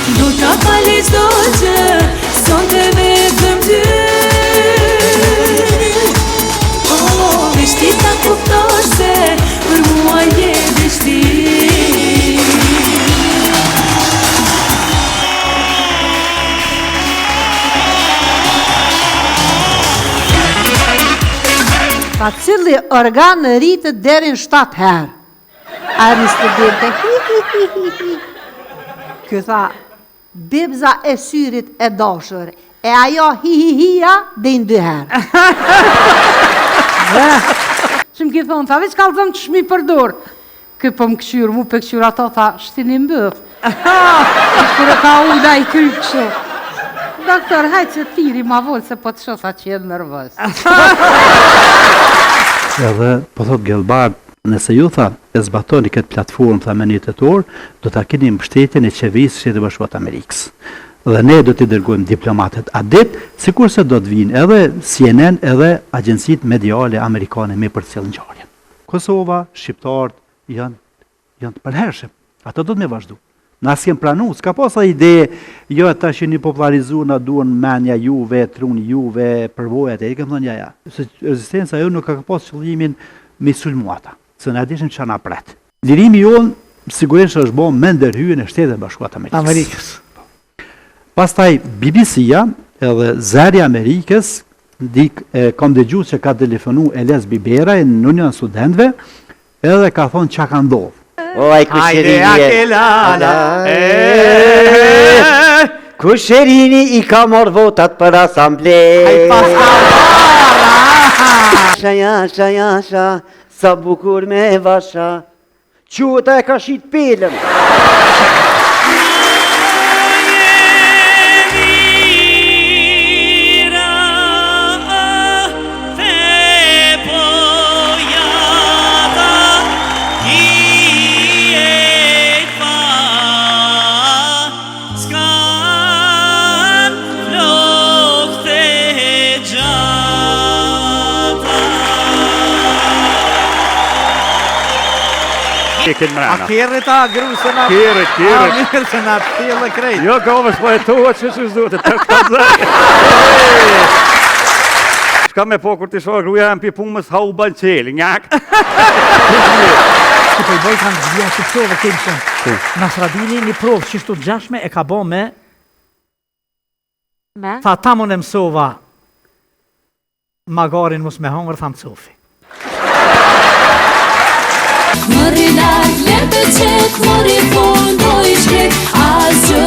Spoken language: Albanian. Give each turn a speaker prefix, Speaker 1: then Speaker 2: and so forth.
Speaker 1: Do t'ka fali çdo gjë, sonte vetëm ty. Veç ti ta kuptosh se për mua je veç ti.
Speaker 2: Pa cili organ rritet deri në 7 herë. Aristodete, Kjo tha, bibza e syrit e dashur, e ajo hi-hi-hi-ja dhe në 2 herë. Që më ki thonë, tha, veç kalëzëm që shmi përdor. Kë po më këqyrë, mu për këqyrë ato, tha, shtini mbëth. Kërë ka ujda i krypë kështu. Doktor, hajtë që thiri ma volë, se po të shosa që jenë nervës.
Speaker 3: Edhe, po thot Gellbart, nëse ju tha, e zbatoni këtë platformë, tha me 1 tetor, do ta keni mbështetjen e qeverisë së Shtetit Bashkuar Amerikës. Dhe ne do t'i dërgojmë diplomatët adit, sikurse do të vinë edhe CNN edhe agjencitë mediale amerikane me përcjell ngjarjen. Kosova, shqiptarët janë të përhershëm. Ato do të me vazhdu. Na s'kem pranu, s'ka pas ide, jo ata që një popularizu na duan menja juve, truni juve, përvojat e kem thënë ja. Se rezistenca jo nuk ka pas qëllimin me sulmu ata, se na dishim çfarë na pret. Lirimi jon sigurisht është bën me ndërhyrjen e Shtetit Bashkuar të Amerikës. Pastaj BBC-ja edhe Zëri i Amerikës kam dëgjuar se ka telefonu Eles Bibera në Union Studentëve edhe ka thonë çka ka ndodhur.
Speaker 4: Oj, Kusherini i ka morë votat për asamble. Jasha, sa bukur me vasha, quta e ka shit pelën.
Speaker 5: A kjerë ta grusën atë? Kjerë. Mirë se nga t'jellë krejt. Jo, ka ove s'po e toa që zhute, të zërë. Shka me po kur t'i shohë gruja në pipumës ha u balqeli, njak.
Speaker 6: Që për i boj kanë zhvija që provë kemë shumë. Nasradini një provë që shtu të gjashme e ka bo me... Tha tamon e mësova magarin mus me hongër, tha mësofi.
Speaker 1: Mori larg, le të qek, mori fund, do i shkek, as që